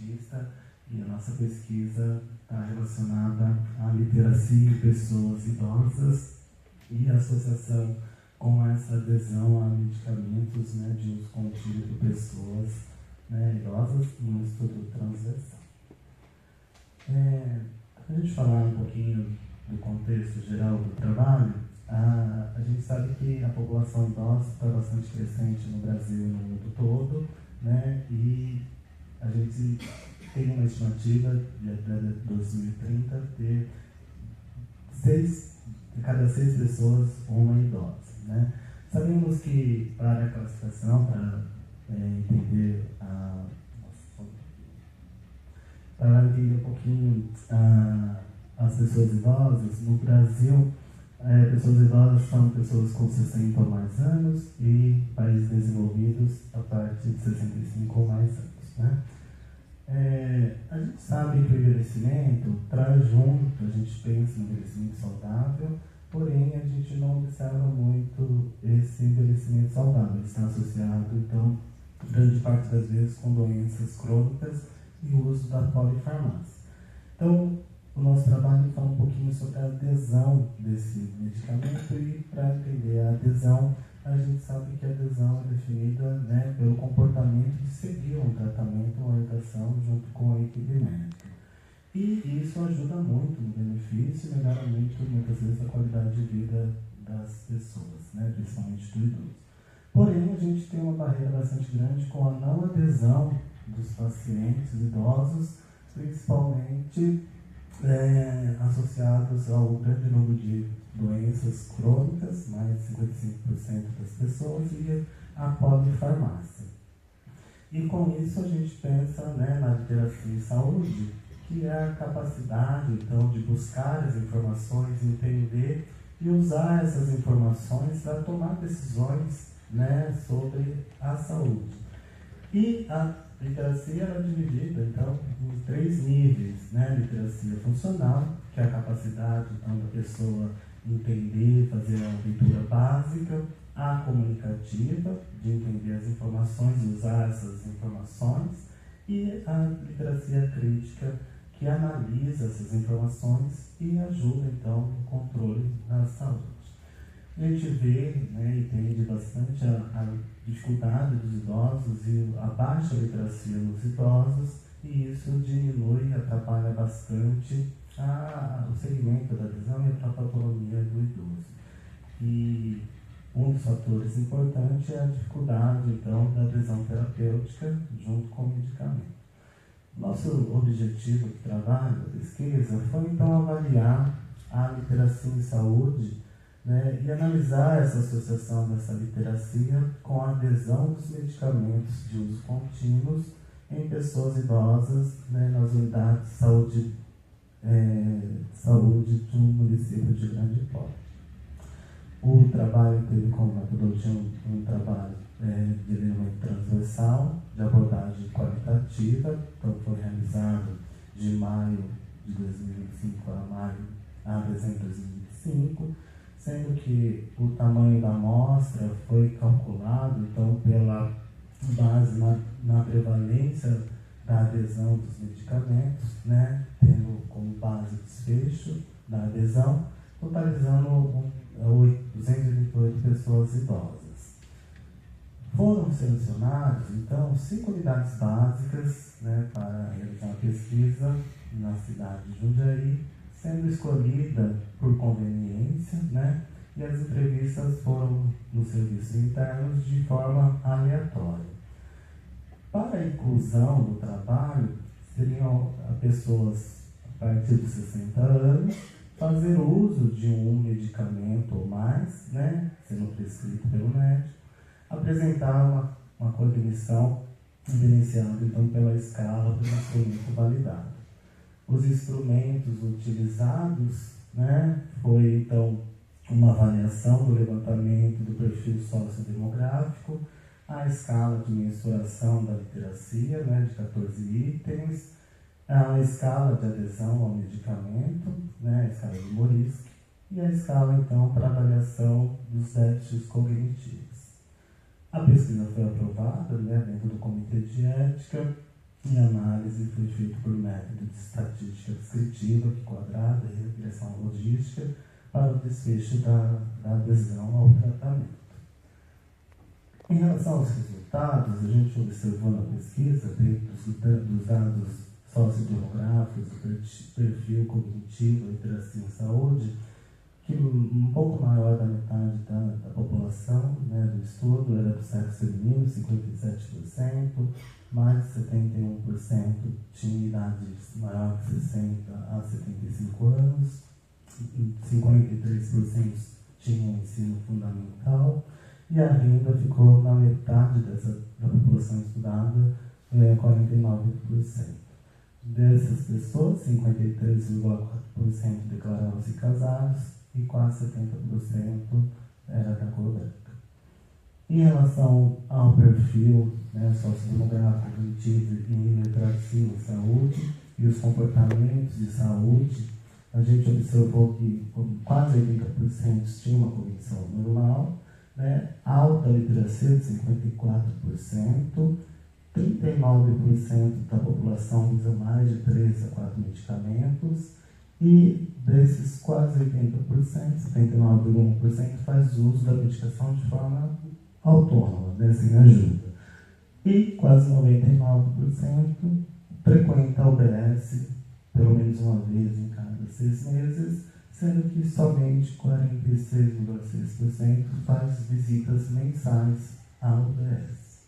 Batista, e a nossa pesquisa está relacionada à literacia em pessoas idosas e a associação com essa adesão a medicamentos, né, de uso contínuo por pessoas, né, idosas, num estudo transversal. Para a gente falar um pouquinho do contexto geral do trabalho, a gente sabe que a população idosa está bastante crescente no Brasil e no mundo todo, né, e a gente tem uma estimativa de até 2030 ter de cada 6 pessoas uma idosa, né? Sabemos que para a classificação, para entender um pouquinho as pessoas idosas, no Brasil, pessoas idosas são pessoas com 60 ou mais anos e países desenvolvidos a partir de 65 ou mais anos, né? A gente sabe que o envelhecimento traz junto, a gente pensa no envelhecimento saudável, porém a gente não observa muito esse envelhecimento saudável. Ele está associado, então, grande parte das vezes com doenças crônicas e o uso da polifarmácia. Então, o nosso trabalho fala um pouquinho sobre a adesão desse medicamento e, para entender a adesão, a gente sabe que a adesão é definida, né, pelo comportamento de seguir um tratamento, uma orientação junto com a equipe médica. E isso ajuda muito no benefício e melhora muito, muitas vezes, a qualidade de vida das pessoas, né, principalmente do idoso. Porém, a gente tem uma barreira bastante grande com a não adesão dos pacientes idosos, principalmente associados ao grande número de doenças crônicas, mais de 55% das pessoas, e a polifarmácia. E com isso a gente pensa, né, na literacia em saúde, que é a capacidade, então, de buscar as informações, entender e usar essas informações para tomar decisões, né, sobre a saúde. E a literacia é dividida, então, em 3 níveis, né? Literacia funcional, que é a capacidade, então, da pessoa entender, fazer a leitura básica, a comunicativa, de entender as informações e usar essas informações, e a literacia crítica, que analisa essas informações e ajuda, então, no controle da saúde. A gente vê, né, entende bastante a dificuldade dos idosos e a baixa literacia nos idosos, e isso diminui e atrapalha bastante o segmento da adesão e a própria autonomia do idoso. E um dos fatores importantes é a dificuldade, então, da adesão terapêutica junto com o medicamento. Nosso objetivo de trabalho, da pesquisa, foi, então, avaliar a literacia em saúde, né, e analisar essa associação dessa literacia com a adesão dos medicamentos de uso contínuos em pessoas idosas, né, nas unidades de saúde do município de Grande Porte. O trabalho teve como metodologia um trabalho de elemento transversal, de abordagem qualitativa, então foi realizado de maio de 2025 a dezembro de 2025, sendo que o tamanho da amostra foi calculado, então, pela base na prevalência da adesão dos medicamentos, né, tendo como base o desfecho da adesão, totalizando 228 pessoas idosas. Foram selecionadas, então, 5 unidades básicas, né, para realizar a pesquisa na cidade de Jundiaí, sendo escolhida por conveniência, né, e as entrevistas foram nos serviços internos de forma aleatória. Para a inclusão do trabalho, seriam pessoas a partir de 60 anos, fazer uso de um medicamento ou mais, né, sendo prescrito pelo médico, apresentar uma cognição evidenciada, então, pela escala do instrumento validado. Os instrumentos utilizados, né, foi, então, uma avaliação do levantamento do perfil sociodemográfico, a escala de mensuração da literacia, né, de 14 itens, a escala de adesão ao medicamento, né, a escala de Morisc, e a escala, então, para avaliação dos déficits cognitivos. A pesquisa foi aprovada, né, dentro do Comitê de Ética, E a análise foi feita por método de estatística descritiva, quadrada e regressão logística, para o desfecho da adesão ao tratamento. Em relação aos resultados, a gente observou na pesquisa, dentro dos dados sociodemográficos, do perfil cognitivo, literacia em saúde, que um pouco maior da metade da população, né, do estudo era do sexo feminino, 57%, mais de 71% tinha idades maior de 60 a 75 anos, 53% tinha ensino fundamental, e a renda ficou na metade da população estudada, 49%. Dessas pessoas, 53,4% declaravam-se casados e quase 70% era da cor branca. Em relação ao perfil, né, sociodemográfico, cognitivo e literacia em saúde e os comportamentos de saúde, a gente observou que quase 80% tinha uma cognição normal, né, alta literacia de 54%, 39% da população usa mais de 3 a 4 medicamentos e desses quase 80%, 79,1% faz uso da medicação de forma autônoma, né, sem ajuda. E quase 99% frequenta a UBS pelo menos uma vez em cada 6 meses, sendo que somente 46,6% faz visitas mensais à UBS.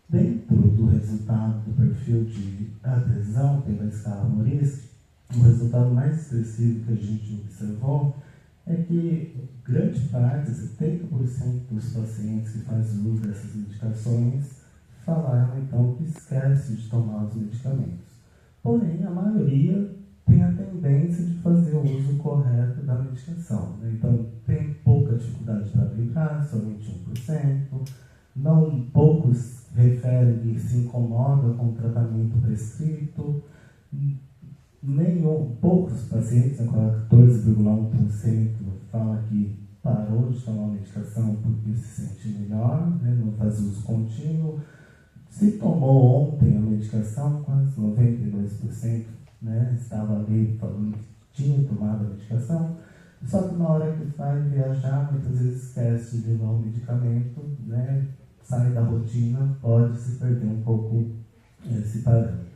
Dentro do resultado do perfil de adesão pela escala Morisco, o resultado mais expressivo que a gente observou é que grande parte, 70% dos pacientes que fazem uso dessas medicações falaram então que esquece de tomar os medicamentos. Porém, a maioria tem a tendência de fazer o uso correto da medicação, né? Então, tem pouca dificuldade para lembrar, somente 1%. Poucos referem que se incomodam com o tratamento prescrito. Poucos pacientes, 14,1%, falam que parou de tomar a medicação porque se sente melhor, né? Não faz uso contínuo. Se tomou ontem a medicação, quase 92%, né, estava ali falando que tinha tomado a medicação, só que na hora que vai viajar, muitas vezes esquece de levar o medicamento, né, sai da rotina, pode se perder um pouco esse parâmetro.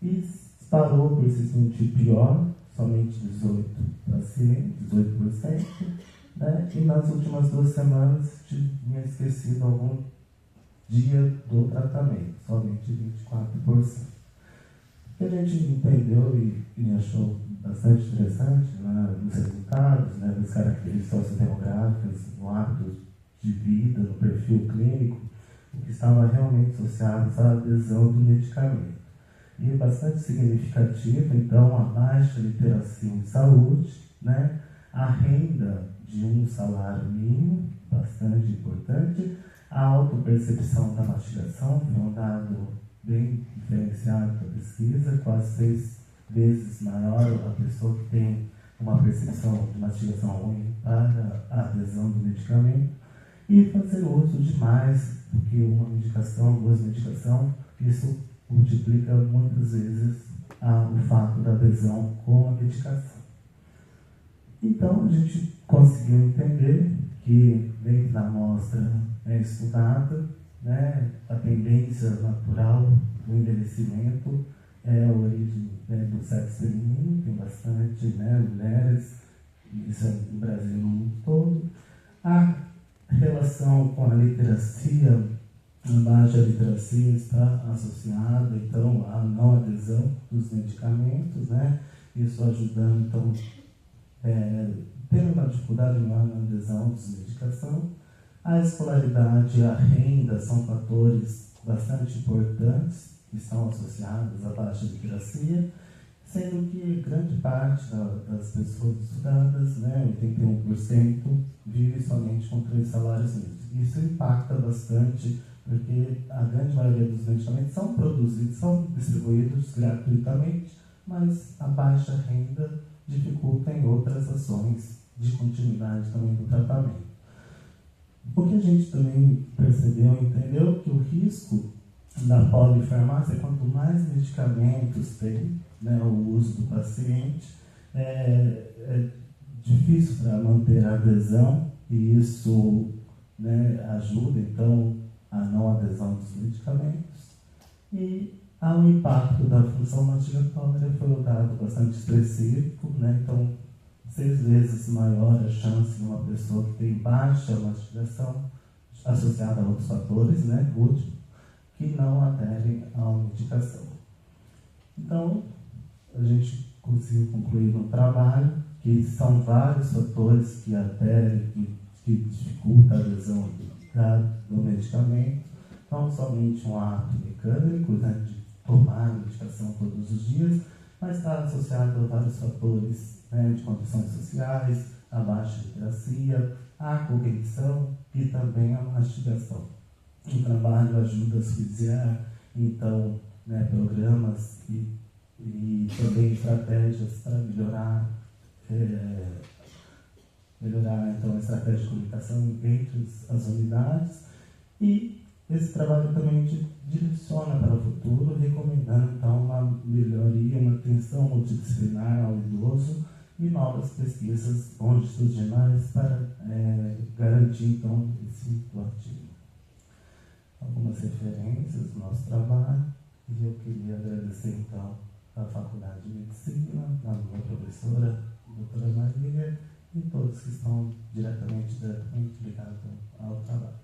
E parou por se sentir pior, somente 18%, né, e nas últimas 2 semanas tinha esquecido algum dia do tratamento, somente 24%. O que a gente entendeu e achou bastante interessante, né, nos resultados, né, das características sociodemográficas, no hábito de vida, no perfil clínico, o que estava realmente associado à adesão do medicamento. E é bastante significativo, então, a baixa literacia em saúde, né, a renda de um salário mínimo, bastante importante, a autopercepção da mastigação, que é um dado bem diferenciado da pesquisa, quase 6 vezes maior a pessoa que tem uma percepção de mastigação ruim para a adesão do medicamento, e fazer uso de mais do que uma medicação, 2 medicações, isso multiplica muitas vezes o fato da adesão com a medicação. Então, a gente conseguiu entender que, dentro da amostra estudada, né, a tendência natural do envelhecimento é a origem, né, do sexo feminino, tem bastante, né, mulheres, isso é no Brasil no mundo todo. A relação com a literacia, a baixa literacia está associada, então, à não adesão dos medicamentos, né, isso ajudando, então, tendo uma dificuldade maior na adesão dos medicação. A escolaridade e a renda são fatores bastante importantes que estão associados à baixa literacia, sendo que grande parte das pessoas estudadas, né, 81%, vive somente com 3 salários mínimos. Isso impacta bastante, porque a grande maioria dos medicamentos são produzidos, são distribuídos gratuitamente, mas a baixa renda dificulta em outras ações de continuidade também do tratamento. O que a gente também percebeu e entendeu que o risco da polifarmácia, quanto mais medicamentos tem, né, o uso do paciente, é difícil para manter a adesão, e isso, né, ajuda então a não adesão dos medicamentos. E há um impacto da função mastigatória, foi um dado bastante específico, né, então 6 vezes maior a chance de uma pessoa que tem baixa mastigação associada a outros fatores, né, úteis, que não aderem à medicação. Então, a gente conseguiu concluir no trabalho que são vários fatores que aderem, que dificultam a adesão do medicamento, não somente um ato mecânico, né, de tomar a medicação todos os dias, mas está associado a vários fatores, né, de condições sociais, a baixa literacia, a cognição e também a mastigação. O trabalho ajuda a subsidiar, então, né, programas e também estratégias para melhorar então, a estratégia de comunicação entre as unidades. E esse trabalho também direciona para o futuro, recomendando então uma melhoria, uma atenção multidisciplinar ao idoso e novas pesquisas longitudinais para garantir então esse artigo. Algumas referências do nosso trabalho, e eu queria agradecer então à Faculdade de Medicina, à minha professora, a doutora Maria, e todos que estão diretamente ligados ao trabalho.